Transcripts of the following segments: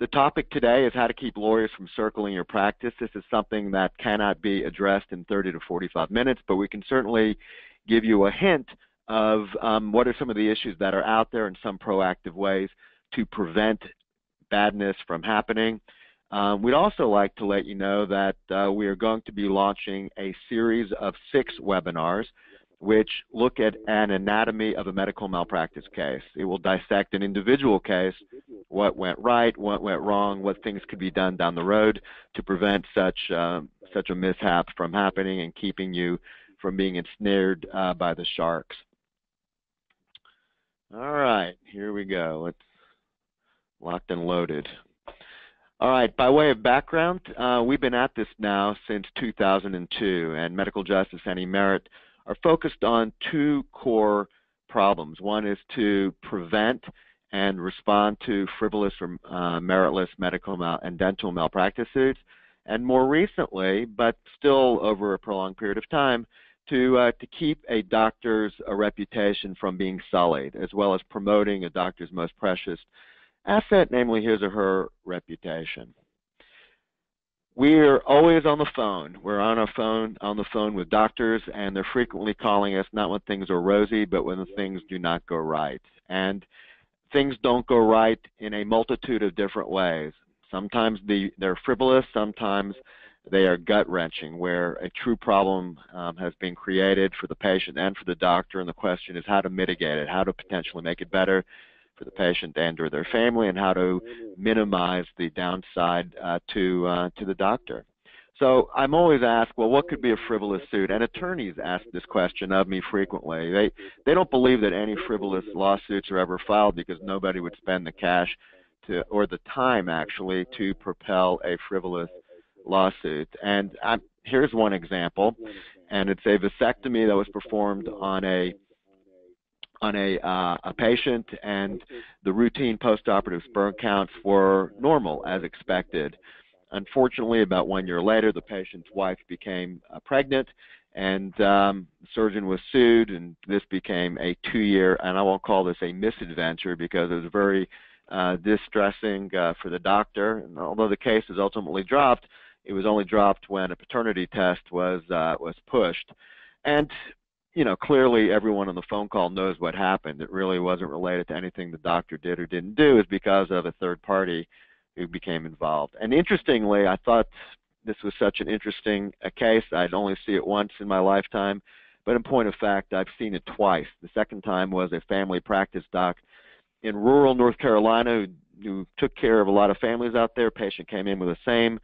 The topic today is how to keep lawyers from circling your practice. This is something that cannot be addressed in 30 to 45 minutes, but we can certainly give you a hint of what are some of the issues that are out there and some proactive ways to prevent badness from happening. We'd also like to let you know that we are going to be launching a series of 6 webinars which look at an anatomy of a medical malpractice case. It will dissect an individual case, what went right, what went wrong, what things could be done down the road to prevent such a mishap from happening and keeping you from being ensnared by the sharks. All right, here we go. Let's locked and loaded. All right, by way of background, we've been at this now since 2002, and medical justice and e-merit are focused on 2 core problems. One is to prevent and respond to frivolous or meritless medical and dental malpractice suits, and more recently, but still over a prolonged period of time, to keep a doctor's reputation from being sullied, as well as promoting a doctor's most precious asset, namely his or her reputation. We're always on the phone. We're on the phone with doctors, and they're frequently calling us not when things are rosy, but when things do not go right. And things don't go right in a multitude of different ways. Sometimes they're frivolous, sometimes they are gut-wrenching, where a true problem has been created for the patient and for the doctor, and the question is how to mitigate it, how to potentially make it better for the patient and or their family, and how to minimize the downside to the doctor. So I'm always asked, well, what could be a frivolous suit? And attorneys ask this question of me frequently. They don't believe that any frivolous lawsuits are ever filed because nobody would spend the cash or the time actually to propel a frivolous lawsuit. And here's one example, and it's a vasectomy that was performed on a patient, and the routine postoperative sperm counts were normal as expected. Unfortunately, about 1 year later, the patient's wife became pregnant, and the surgeon was sued, and this became a 2-year, and I won't call this a misadventure because it was very distressing for the doctor. And although the case was ultimately dropped, it was only dropped when a paternity test was pushed. And you know, clearly everyone on the phone call knows what happened. It really wasn't related to anything the doctor did or didn't do. It's because of a third party who became involved. And interestingly, I thought this was such an interesting case. I'd only see it once in my lifetime, but in point of fact, I've seen it twice. The second time was a family practice doc in rural North Carolina who took care of a lot of families out there. Patient came in with the same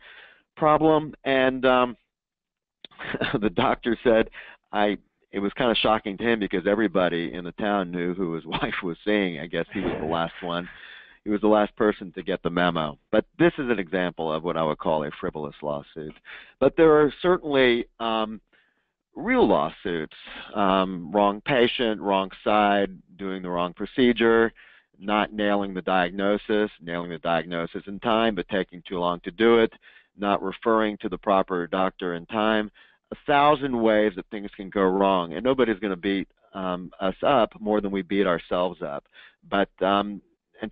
problem, and the doctor said, it was kind of shocking to him because everybody in the town knew who his wife was seeing. I guess he was the last one. He was the last person to get the memo. But this is an example of what I would call a frivolous lawsuit. But there are certainly real lawsuits, wrong patient, wrong side, doing the wrong procedure, not nailing the diagnosis in time but taking too long to do it, not referring to the proper doctor in time. 1,000 ways that things can go wrong, and nobody's going to beat us up more than we beat ourselves up. But and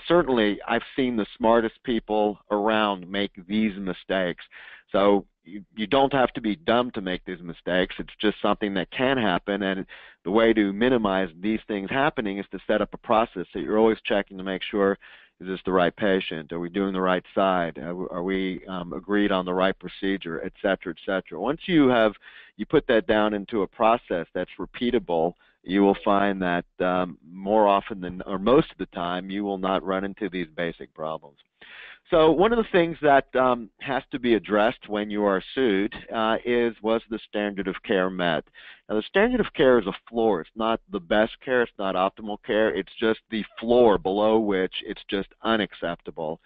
certainly I've seen the smartest people around make these mistakes. So you don't have to be dumb to make these mistakes. It's just something that can happen, and the way to minimize these things happening is to set up a process so you're always checking to make sure, is this the right patient? Are we doing the right side? Are we agreed on the right procedure, et cetera, et cetera? Once you put that down into a process that's repeatable, you will find that more often than, or most of the time, you will not run into these basic problems. So one of the things that has to be addressed when you are sued was the standard of care met? Now, the standard of care is a floor. It's not the best care. It's not optimal care. It's just the floor below which it's just unacceptable.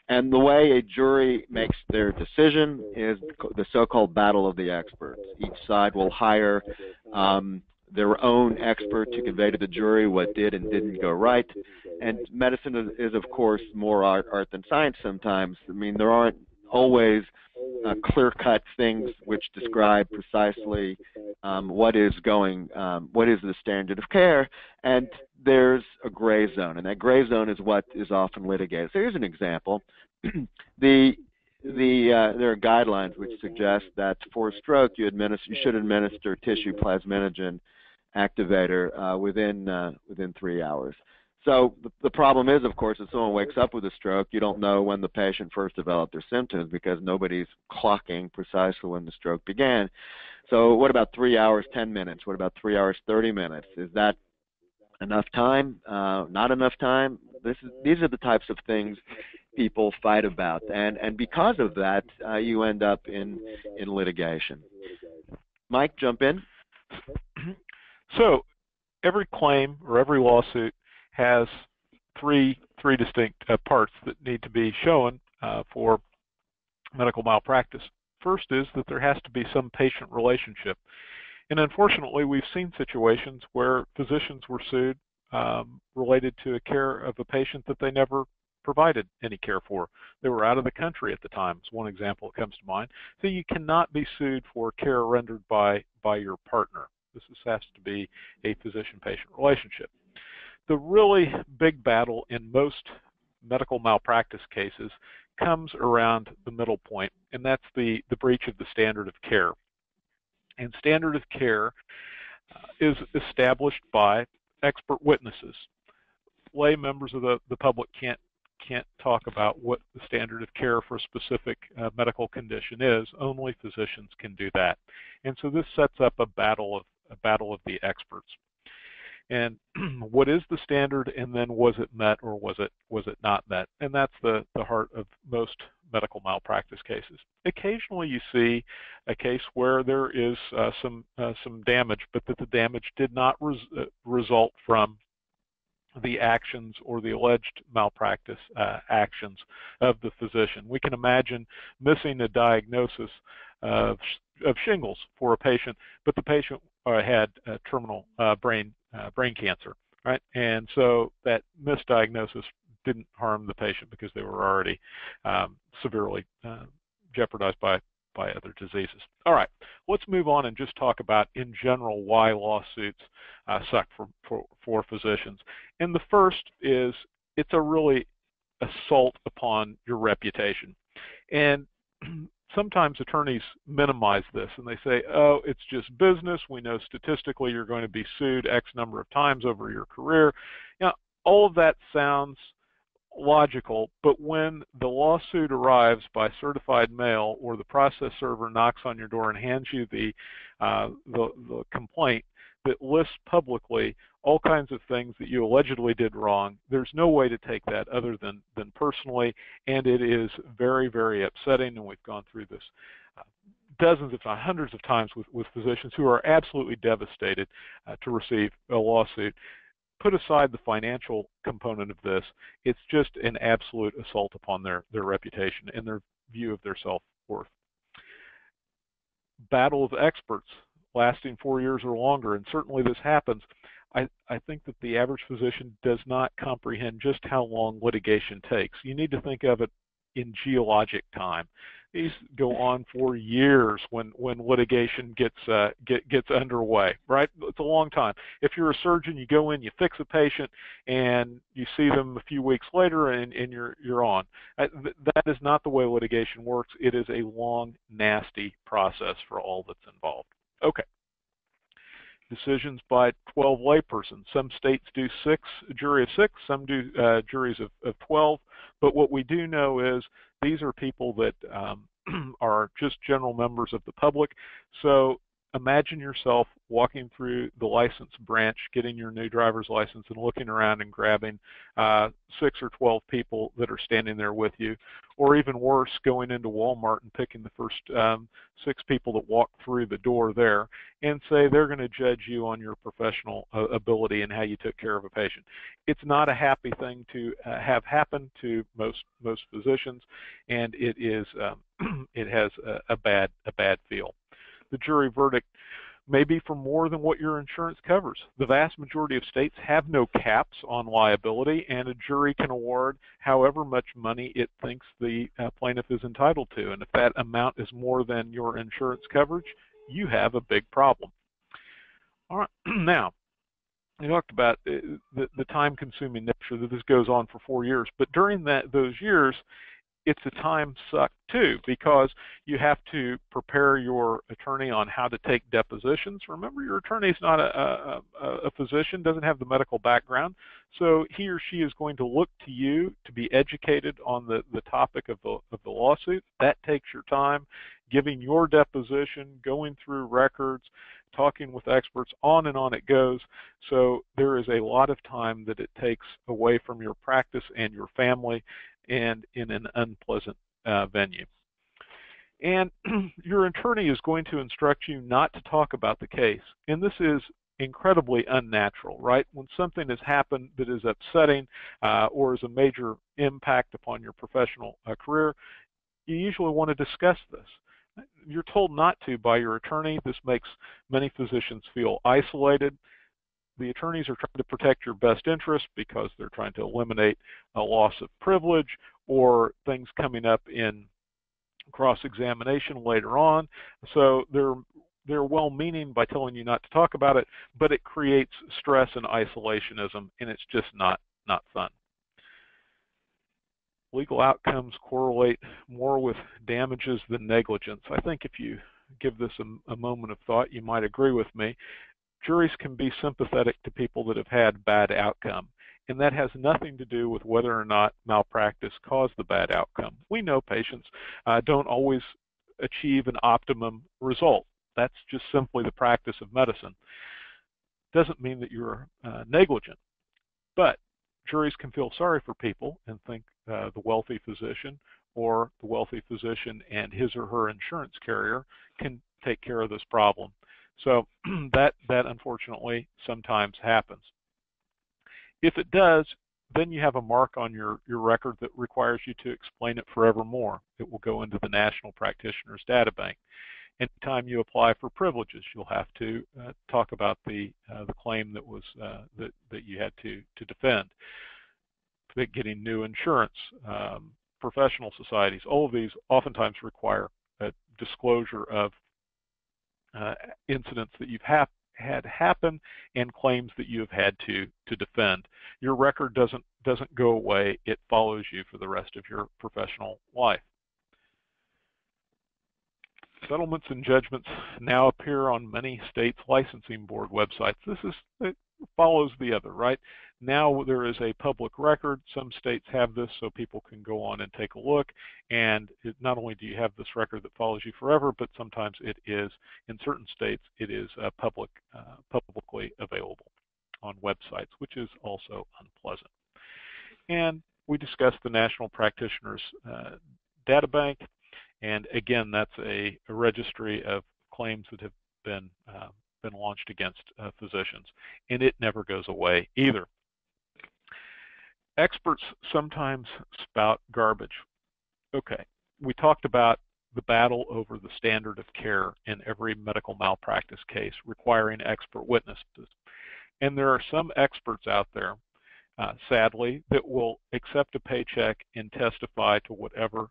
And the way a jury makes their decision is the so-called battle of the experts. Each side will hire their own expert to convey to the jury what did and didn't go right. And medicine is of course, more art than science sometimes. I mean, there aren't always clear-cut things which describe precisely what is the standard of care, and there's a gray zone, and that gray zone is what is often litigated. So here's an example. the there are guidelines which suggest that for stroke you should administer tissue plasminogen activator within 3 hours. So the problem is, of course, if someone wakes up with a stroke, you don't know when the patient first developed their symptoms because nobody's clocking precisely when the stroke began. So what about 3 hours, 10 minutes? What about 3 hours, 30 minutes? Is that enough time? Not enough time? These are the types of things people fight about, and because of that, you end up in litigation. Mike, jump in. So every claim or every lawsuit has three distinct parts that need to be shown for medical malpractice. First is that there has to be some patient relationship. And unfortunately, we've seen situations where physicians were sued related to a care of a patient that they never provided any care for. They were out of the country at the time. It's one example that comes to mind. So you cannot be sued for care rendered by your partner. This has to be a physician-patient relationship. The really big battle in most medical malpractice cases comes around the middle point, and that's the breach of the standard of care. And standard of care is established by expert witnesses. Lay members of the public can't talk about what the standard of care for a specific medical condition is. Only physicians can do that. And so this sets up a battle of the experts. And what is the standard, and then was it met or was it not met? And that's the heart of most medical malpractice cases. Occasionally you see a case where there is some damage, but that the damage did not result from the actions or the alleged malpractice actions of the physician. We can imagine missing a diagnosis of shingles for a patient, but the patient had terminal brain cancer, right? And so that misdiagnosis didn't harm the patient because they were already severely jeopardized by other diseases. All right, let's move on and just talk about, in general, why lawsuits suck for physicians. And the first is it's a really assault upon your reputation. And sometimes attorneys minimize this and they say, oh, it's just business. We know statistically you're going to be sued X number of times over your career. You know, all of that sounds logical, but when the lawsuit arrives by certified mail or the process server knocks on your door and hands you the complaint that lists publicly all kinds of things that you allegedly did wrong, there's no way to take that other than personally, and it is very, very upsetting, and we've gone through this dozens, if not hundreds of times with physicians who are absolutely devastated to receive a lawsuit. Put aside the financial component of this, it's just an absolute assault upon their reputation and their view of their self-worth. Battle of experts lasting 4 years or longer, and certainly this happens. I think that the average physician does not comprehend just how long litigation takes. You need to think of it in geologic time. These go on for years when litigation gets underway, right? It's a long time. If you're a surgeon, you go in, you fix a patient, and you see them a few weeks later, and you're on. That is not the way litigation works. It is a long, nasty process for all that's involved. Okay. Decisions by 12 laypersons. Some states do a jury of 6, some do juries of 12, but what we do know is these are people that are just general members of the public. So imagine yourself walking through the license branch, getting your new driver's license, and looking around and grabbing 6 or 12 people that are standing there with you, or even worse, going into Walmart and picking the first 6 people that walk through the door there and say they're going to judge you on your professional ability and how you took care of a patient. It's not a happy thing to have happen to most physicians, and it is it has a bad feel. The jury verdict may be for more than what your insurance covers. The vast majority of states have no caps on liability, and a jury can award however much money it thinks the plaintiff is entitled to. And if that amount is more than your insurance coverage, you have a big problem. All right, now, we talked about the time-consuming nature that this goes on for 4 years, but during those years, it's a time suck too, because you have to prepare your attorney on how to take depositions. Remember, your attorney's not a physician, doesn't have the medical background, so he or she is going to look to you to be educated on the topic of the lawsuit. That takes your time, giving your deposition, going through records, talking with experts, on and on it goes. So there is a lot of time that it takes away from your practice and your family, and in an unpleasant venue. And your attorney is going to instruct you not to talk about the case. And this is incredibly unnatural, right? When something has happened that is upsetting or is a major impact upon your professional career, you usually want to discuss this. You're told not to by your attorney. This makes many physicians feel isolated. The attorneys are trying to protect your best interest because they're trying to eliminate a loss of privilege or things coming up in cross-examination later on. So they're well-meaning by telling you not to talk about it, but it creates stress and isolationism, and it's just not fun. Legal outcomes correlate more with damages than negligence. I think if you give this a moment of thought, you might agree with me. Juries can be sympathetic to people that have had bad outcome, and that has nothing to do with whether or not malpractice caused the bad outcome. We know patients don't always achieve an optimum result. That's just simply the practice of medicine. Doesn't mean that you're negligent, but juries can feel sorry for people and think the wealthy physician or the wealthy physician and his or her insurance carrier can take care of this problem. So that unfortunately sometimes happens. If it does, then you have a mark on your record that requires you to explain it forevermore. It will go into the National Practitioners Data Bank. Anytime you apply for privileges, you'll have to talk about the claim that was that you had to defend. Getting new insurance, professional societies, all of these oftentimes require a disclosure of incidents that you've had happen and claims that you have had to defend. Your record doesn't go away. It follows you for the rest of your professional life. Settlements and judgments now appear on many states' licensing board websites. It follows the other, right? Now there is a public record. Some states have this so people can go on and take a look. And not only do you have this record that follows you forever, but sometimes it is, in certain states, it is publicly available on websites, which is also unpleasant. And we discussed the National Practitioners Data Bank. And again, that's a registry of claims that have been launched against physicians, and it never goes away either. Experts sometimes spout garbage. Okay, we talked about the battle over the standard of care in every medical malpractice case requiring expert witnesses. And there are some experts out there, sadly, that will accept a paycheck and testify to whatever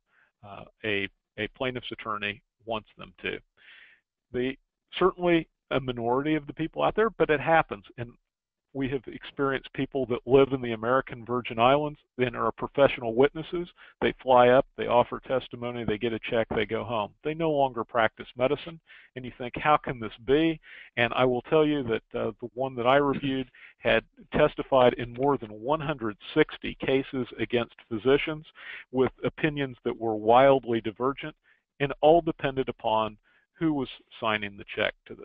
a plaintiff's attorney wants them to. Certainly a minority of the people out there, but it happens. And we have experienced people that live in the American Virgin Islands and are professional witnesses. They fly up, they offer testimony, they get a check, they go home. They no longer practice medicine, and you think, how can this be? And I will tell you that the one that I reviewed had testified in more than 160 cases against physicians with opinions that were wildly divergent, and all depended upon who was signing the check to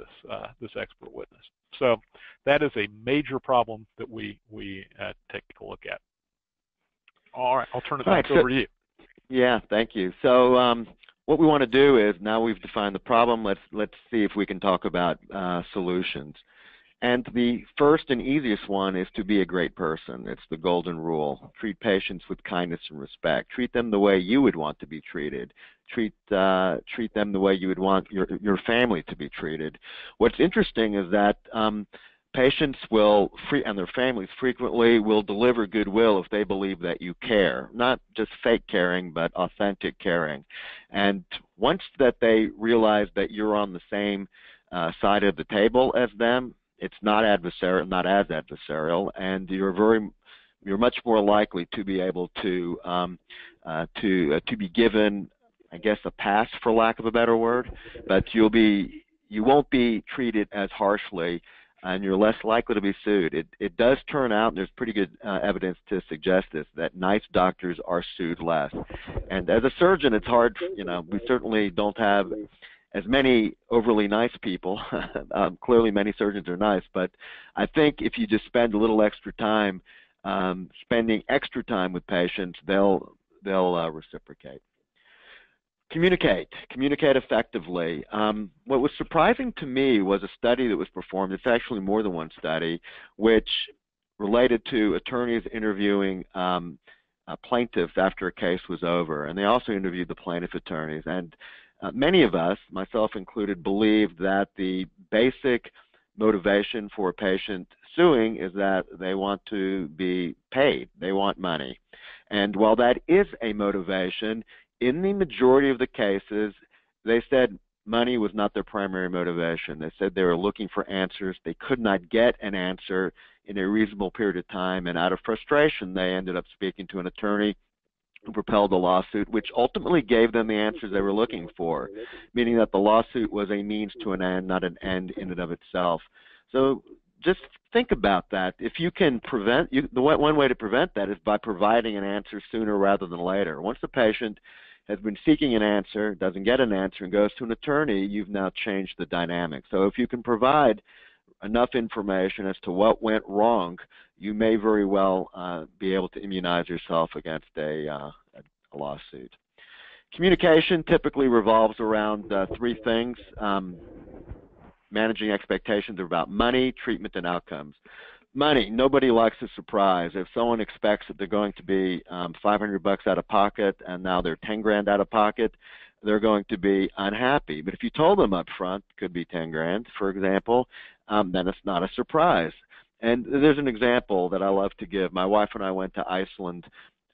this expert witness. So that is a major problem that we take a look at. All right, I'll turn it back over to you. Yeah, thank you. So what we want to do is, now we've defined the problem, let's see if we can talk about solutions. And the first and easiest one is to be a great person. It's the golden rule. Treat patients with kindness and respect. Treat them the way you would want to be treated. Treat them the way you would want your family to be treated. What's interesting is that patients and their families frequently will deliver goodwill if they believe that you care. Not just fake caring, but authentic caring. And once that they realize that you're on the same side of the table as them, it's not as adversarial, and you're very you're much more likely to be able to be given, I guess, a pass, for lack of a better word, but you won't be treated as harshly, and you're less likely to be sued. It does turn out, and there's pretty good evidence to suggest this, that nice doctors are sued less. And as a surgeon, it's hard, we certainly don't have as many overly nice people. Clearly many surgeons are nice, but I think if you just spend a little extra time, spending extra time with patients, they'll reciprocate. Communicate effectively. What was surprising to me was a study that was performed. It's actually more than one study, which related to attorneys interviewing plaintiffs after a case was over, and they also interviewed the plaintiff attorneys. And many of us, myself included, believed that the basic motivation for a patient suing is that they want to be paid. They want money. And while that is a motivation, in the majority of the cases, they said money was not their primary motivation. They said they were looking for answers. They could not get an answer in a reasonable period of time, and out of frustration, they ended up speaking to an attorney who propelled a lawsuit, which ultimately gave them the answers they were looking for, meaning that the lawsuit was a means to an end, not an end in and of itself. So just think about that. If you can prevent, one way to prevent that is by providing an answer sooner rather than later. Once the patient has been seeking an answer, doesn't get an answer, and goes to an attorney, you've now changed the dynamic. So if you can provide enough information as to what went wrong, you may very well be able to immunize yourself against a lawsuit. Communication typically revolves around three things. Managing expectations about money, treatment, and outcomes. Money, nobody likes a surprise. If someone expects that they're going to be $500 out of pocket and now they're 10 grand out of pocket, they're going to be unhappy. But if you told them up front, could be 10 grand, for example, then it's not a surprise. And there's an example that I love to give. My wife and I went to Iceland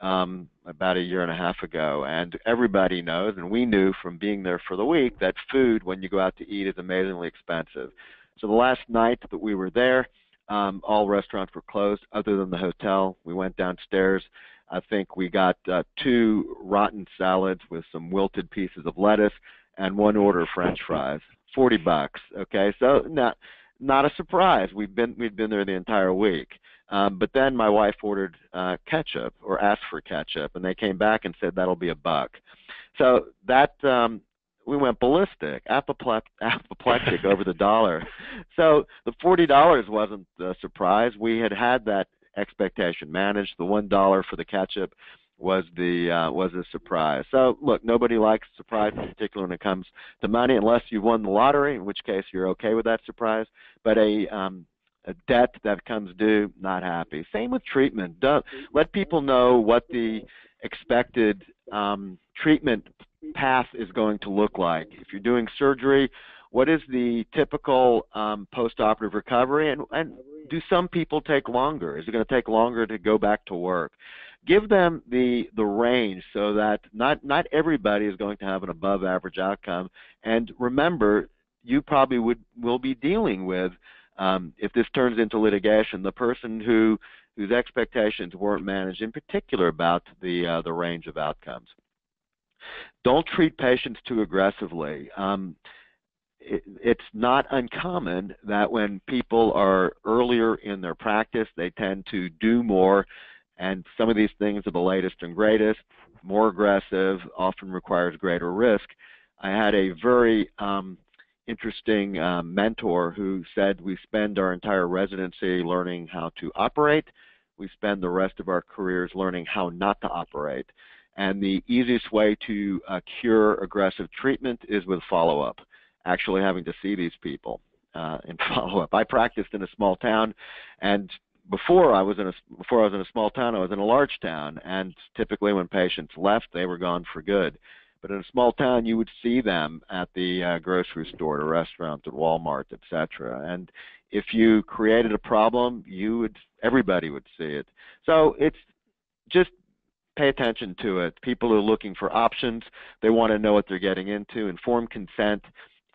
about a year and a half ago, and everybody knows, and we knew from being there for the week, that food when you go out to eat is amazingly expensive. So the last night that we were there, all restaurants were closed other than the hotel. We went downstairs. I think we got 2 rotten salads with some wilted pieces of lettuce and 1 order of French fries. $40. Okay, so not a surprise. We'd been there the entire week. But then my wife ordered ketchup, or asked for ketchup, and they came back and said that'll be $1. So that we went ballistic, apoplectic over the dollar. So the $40 wasn't the surprise. We had that expectation managed. The $1 for the ketchup was a surprise. So look, nobody likes surprise, in particular when it comes to money, unless you won the lottery, in which case you're okay with that surprise. But a debt that comes due, not happy. Same with treatment. Let people know what the expected treatment path is going to look like. If you're doing surgery, what is the typical post-operative recovery, and do some people take longer? Is it going to take longer to go back to work? Give them the range so that not everybody is going to have an above average outcome. And remember, you probably will be dealing with, if this turns into litigation, the person whose expectations weren't managed, in particular about the range of outcomes. Don't treat patients too aggressively. It's not uncommon that when people are earlier in their practice, they tend to do more, and some of these things are the latest and greatest. More aggressive often requires greater risk. I had a very interesting mentor who said we spend our entire residency learning how to operate. We spend the rest of our careers learning how not to operate. And the easiest way to cure aggressive treatment is with follow-up, actually having to see these people in follow-up. I practiced in a small town, and before I was in a small town, I was in a large town, and typically when patients left, they were gone for good. But in a small town, you would see them at the grocery store, at a restaurant, at Walmart, etc. And if you created a problem, everybody would see it. So it's just pay attention to it. People are looking for options. They want to know what they're getting into. Informed consent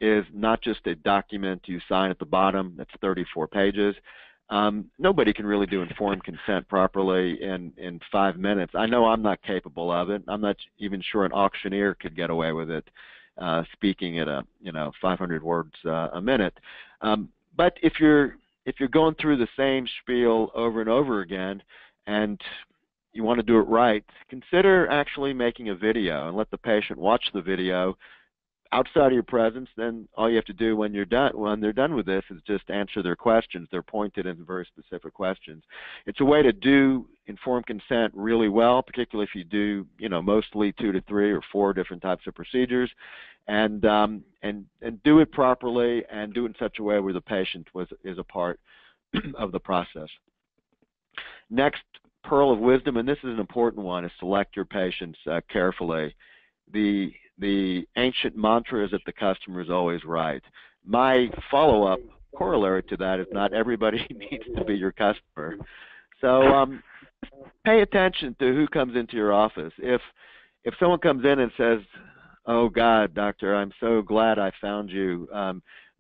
is not just a document you sign at the bottom that's 34 pages. Nobody can really do informed consent properly in 5 minutes. I know I'm not capable of it. I'm not even sure an auctioneer could get away with it, speaking at 500 words a minute. But if you're going through the same spiel over and over again, and you want to do it right, consider actually making a video and let the patient watch the video outside of your presence. Then all you have to do when they're done with this is just answer their questions. They're pointed in very specific questions. It's a way to do informed consent really well, particularly if you do, mostly 2 to 3 or 4 different types of procedures, and do it properly and do it in such a way where the patient is a part of the process. Next pearl of wisdom, and this is an important one, is select your patients carefully. The ancient mantra is that the customer is always right. My follow-up corollary to that is not everybody needs to be your customer. So pay attention to who comes into your office. If someone comes in and says, "Oh God, doctor, I'm so glad I found you.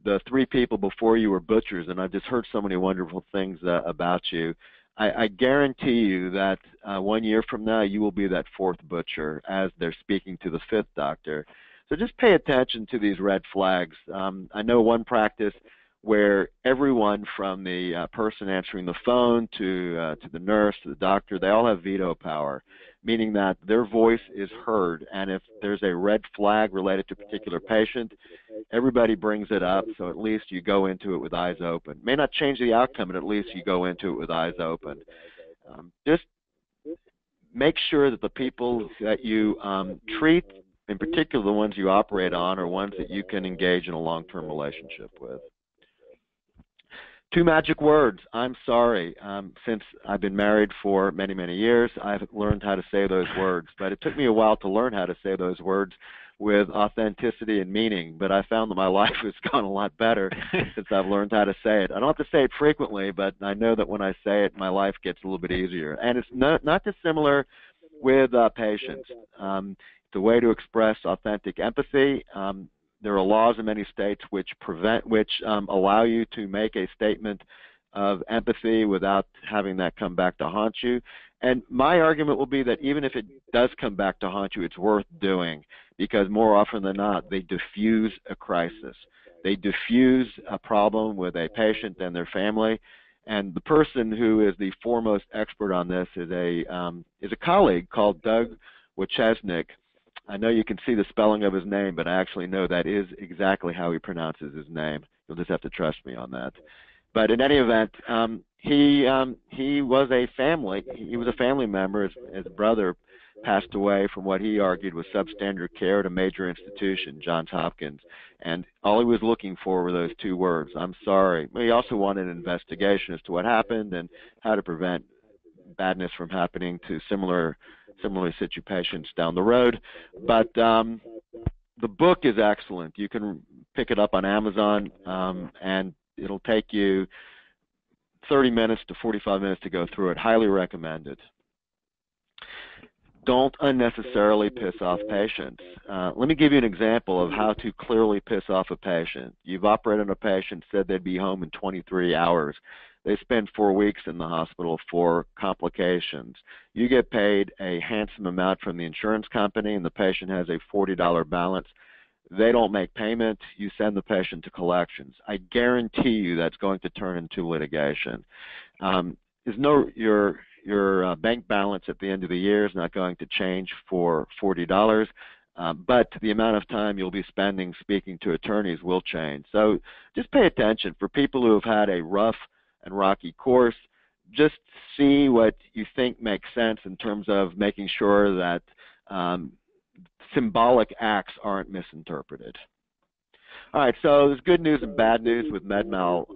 The 3 people before you were butchers, and I've just heard so many wonderful things about you," I guarantee you that 1 year from now you will be that 4th butcher as they're speaking to the 5th doctor. So just pay attention to these red flags. I know one practice where everyone from the person answering the phone to the nurse, to the doctor, they all have veto power, meaning that their voice is heard, and if there's a red flag related to a particular patient, everybody brings it up, so at least you go into it with eyes open. May not change the outcome, but at least you go into it with eyes open. Just make sure that the people that you treat, in particular the ones you operate on, are ones that you can engage in a long-term relationship with. 2 magic words: I'm sorry. Since I've been married for many, many years, I've learned how to say those words. But it took me a while to learn how to say those words with authenticity and meaning. But I found that my life has gone a lot better since I've learned how to say it. I don't have to say it frequently, but I know that when I say it, my life gets a little bit easier. And it's not dissimilar with patients. It's a way to express authentic empathy. There are laws in many states which allow you to make a statement of empathy without having that come back to haunt you. And my argument will be that even if it does come back to haunt you, it's worth doing, because more often than not, they diffuse a crisis. They diffuse a problem with a patient and their family. And the person who is the foremost expert on this is a colleague called Doug Wachesnik. I know you can see the spelling of his name, but I actually know that is exactly how he pronounces his name. You'll just have to trust me on that. But in any event, he was a family member. His brother passed away from what he argued was substandard care at a major institution, Johns Hopkins. And all he was looking for were those 2 words: I'm sorry. But he also wanted an investigation as to what happened and how to prevent badness from happening to similarly situated patients down the road. But the book is excellent. You can pick it up on Amazon, and it'll take you 30 minutes to 45 minutes to go through it. Highly recommended. Don't unnecessarily piss off patients. Let me give you an example of how to clearly piss off a patient. You've operated on a patient, said they'd be home in 23 hours. They spend 4 weeks in the hospital for complications. You get paid a handsome amount from the insurance company, and the patient has a $40 balance. They don't make payment. You send the patient to collections. I guarantee you that's going to turn into litigation. Your bank balance at the end of the year is not going to change for $40, but the amount of time you'll be spending speaking to attorneys will change. So just pay attention. For people who have had a rough and rocky course, just see what you think makes sense in terms of making sure that symbolic acts aren't misinterpreted. All right, so there's good news and bad news with med mal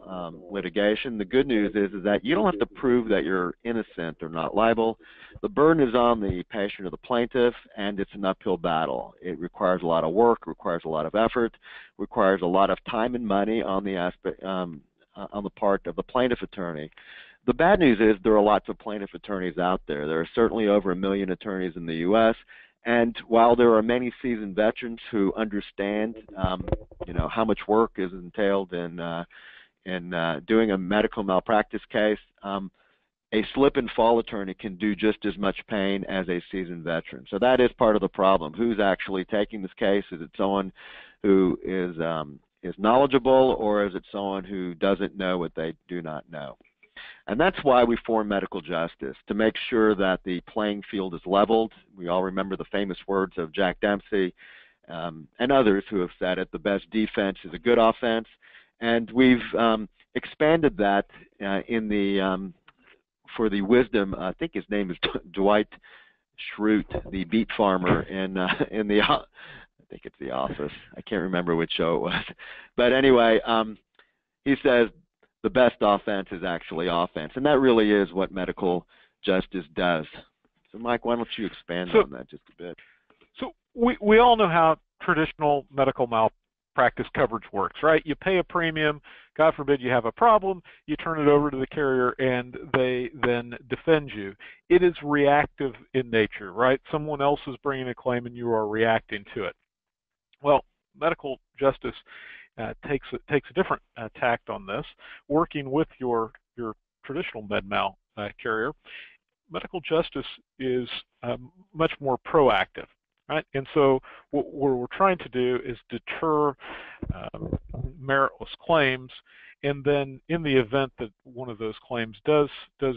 litigation. The good news is that you don't have to prove that you're innocent or not liable. The burden is on the patient or the plaintiff, and it's an uphill battle. It requires a lot of work, requires a lot of effort, requires a lot of time and money on the part of the plaintiff attorney. The bad news is there are lots of plaintiff attorneys out there. There are certainly over 1 million attorneys in the U.S., and while there are many seasoned veterans who understand, how much work is entailed in doing a medical malpractice case, a slip and fall attorney can do just as much pain as a seasoned veteran. So that is part of the problem. Who's actually taking this case? Is it someone who is knowledgeable, or is it someone who doesn't know what they do not know? And that's why we form medical justice, to make sure that the playing field is leveled. We all remember the famous words of Jack Dempsey and others who have said it: the best defense is a good offense. And we've expanded that for the wisdom. I think his name is Dwight Schrute, the beet farmer in the, I think it's The Office. I can't remember which show it was. But anyway, he says the best offense is actually offense. And that really is what medical justice does. So Mike, why don't you expand on that just a bit? So we all know how traditional medical malpractice coverage works, right? You pay a premium, God forbid you have a problem, you turn it over to the carrier and they then defend you. It is reactive in nature, right? Someone else is bringing a claim and you are reacting to it. Well, medical justice takes a different tact on this. Working with your traditional med mal carrier, medical justice is much more proactive. Right? And so what we're trying to do is deter meritless claims, and then in the event that one of those claims does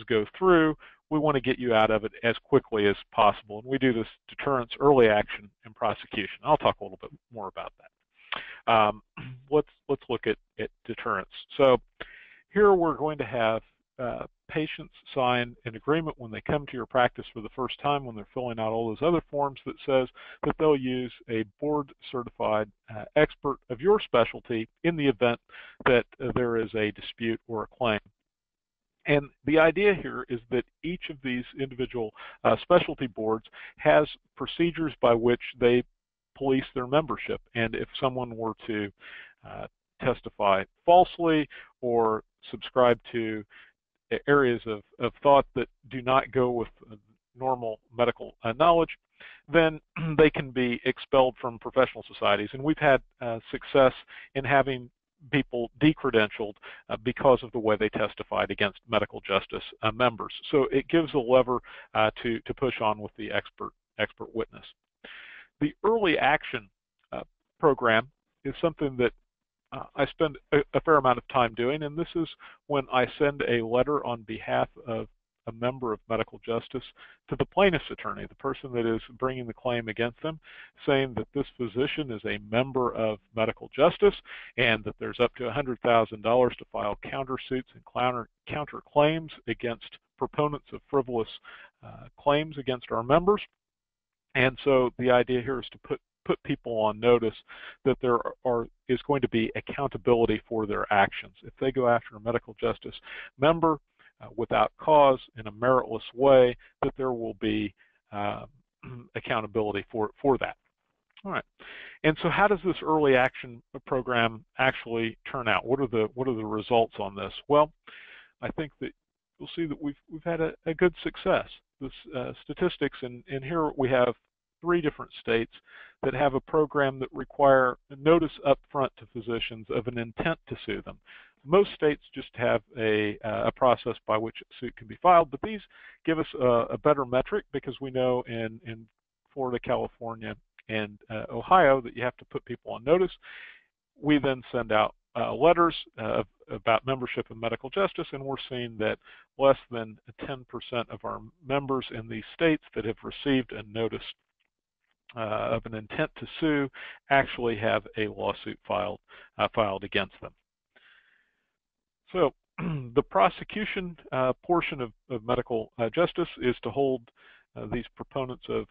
go through, we want to get you out of it as quickly as possible. And we do this deterrence, early action, and prosecution. I'll talk a little bit more about that. Let's look at deterrence. So here we're going to have patients sign an agreement when they come to your practice for the first time, when they're filling out all those other forms, that says that they'll use a board-certified expert of your specialty in the event that there is a dispute or a claim. And the idea here is that each of these individual specialty boards has procedures by which they police their membership. And if someone were to testify falsely or subscribe to areas of thought that do not go with normal medical knowledge, then they can be expelled from professional societies. And we've had success in having people decredentialed because of the way they testified against medical justice members. So it gives a lever to push on with the expert witness. The early action program is something that I spend a fair amount of time doing, and this is when I send a letter on behalf of a member of medical justice to the plaintiff's attorney, the person that is bringing the claim against them, saying that this physician is a member of medical justice and that there's up to $100,000 to file countersuits and counterclaims against proponents of frivolous claims against our members. And so the idea here is to put people on notice that there is going to be accountability for their actions. If they go after a medical justice member without cause in a meritless way, that there will be accountability for that. All right. And so how does this early action program actually turn out? What are the results on this? Well, I think that you'll see that we've had a good success. This statistics, and here we have 3 different states that have a program that require a notice up front to physicians of an intent to sue them. Most states just have a process by which a suit can be filed, but these give us a better metric because we know in Florida, California, and Ohio that you have to put people on notice. We then send out letters about membership in medical justice, and we're seeing that less than 10% of our members in these states that have received a notice of an intent to sue actually have a lawsuit filed against them. So the prosecution portion of medical justice is to hold these proponents of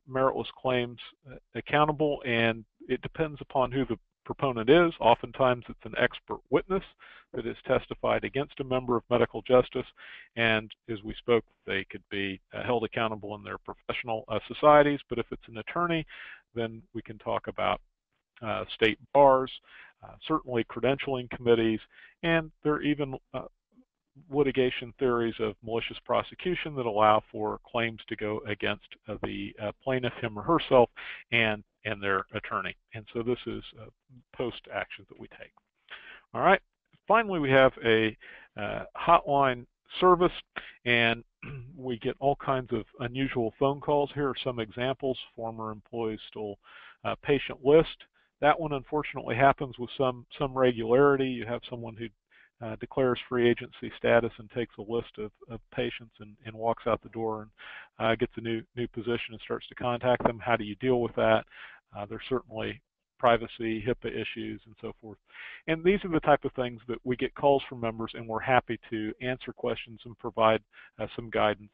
meritless claims accountable, and it depends upon who the proponent is. Oftentimes it's an expert witness that is testified against a member of medical justice, and as we spoke, they could be held accountable in their professional societies. But if it's an attorney, then we can talk about state bars, certainly credentialing committees, and there are even litigation theories of malicious prosecution that allow for claims to go against the plaintiff, him or herself, and their attorney. And so this is post-action that we take. All right. finally, we have a hotline service, and we get all kinds of unusual phone calls. Here are some examples. Former employees stole patient list. That one unfortunately happens with some regularity. You have someone who declares free agency status and takes a list of patients and walks out the door and gets a new position and starts to contact them. How do you deal with that? There's certainly privacy, HIPAA issues, and so forth. And these are the type of things that we get calls from members, and we're happy to answer questions and provide some guidance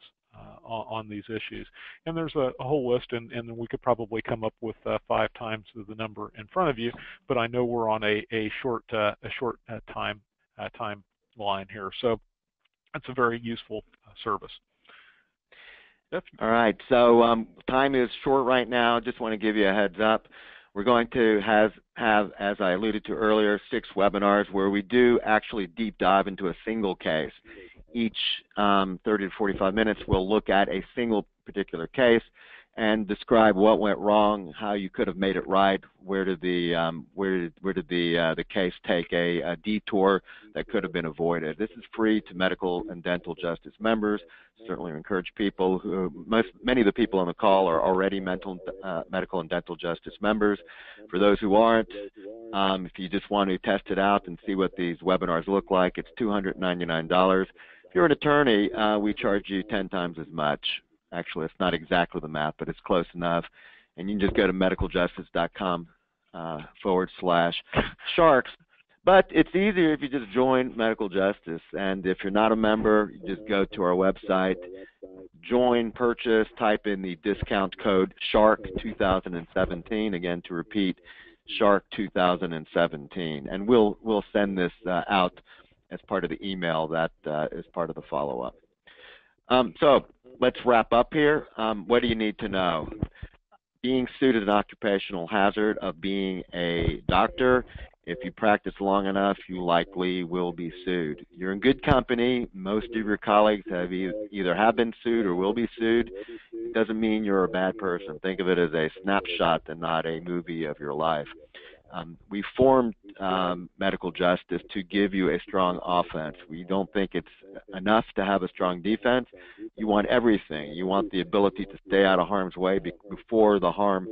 on these issues. And there's a whole list, and we could probably come up with 5 times the number in front of you, but I know we're on a short timeline here, so that's a very useful service. All right, so time is short right now. Just want to give you a heads up. We're going to have, as I alluded to earlier, 6 webinars where we do actually deep dive into a single case. Each 30 to 45 minutes, we'll look at a single particular case and describe what went wrong, how you could have made it right, where did the case take a detour that could have been avoided. This is free to medical and dental justice members. Certainly encourage people who, many of the people on the call are already medical and dental justice members. For those who aren't, if you just want to test it out and see what these webinars look like, it's $299. If you're an attorney, we charge you 10 times as much. Actually, it's not exactly the math, but it's close enough. And you can just go to medicaljustice.com/sharks. But it's easier if you just join Medical Justice. And if you're not a member, you just go to our website, join, purchase, type in the discount code SHARK2017. Again, to repeat, SHARK2017. And we'll send this out as part of the email that is part of the follow-up. So let's wrap up here. What do you need to know? Being sued is an occupational hazard of being a doctor. If you practice long enough, you likely will be sued. You're in good company. Most of your colleagues either have been sued or will be sued. It doesn't mean you're a bad person. Think of it as a snapshot and not a movie of your life. We formed Medical Justice to give you a strong offense. We don't think it's enough to have a strong defense. You want everything. You want the ability to stay out of harm's way before the harm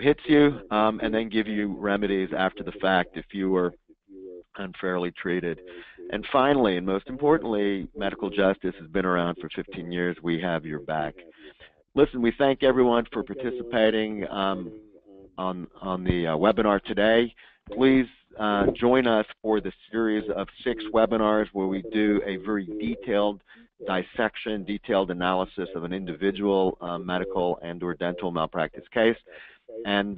hits you, and then give you remedies after the fact if you were unfairly treated. And finally, and most importantly, Medical Justice has been around for 15 years. We have your back. Listen, we thank everyone for participating on the webinar today. Please join us for the series of 6 webinars where we do a very detailed dissection, detailed analysis of an individual medical and or dental malpractice case. And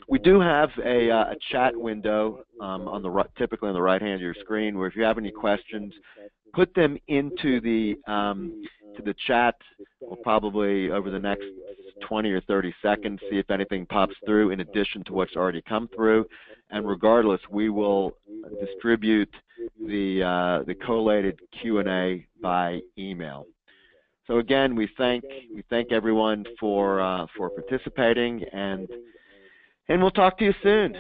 we do have a chat window typically on the right hand of your screen, where if you have any questions, put them into the chat. We'll probably over the next 20 or 30 seconds see if anything pops through in addition to what's already come through. And regardless, we will distribute the collated Q&A by email. So again, we thank everyone for participating, and we'll talk to you soon.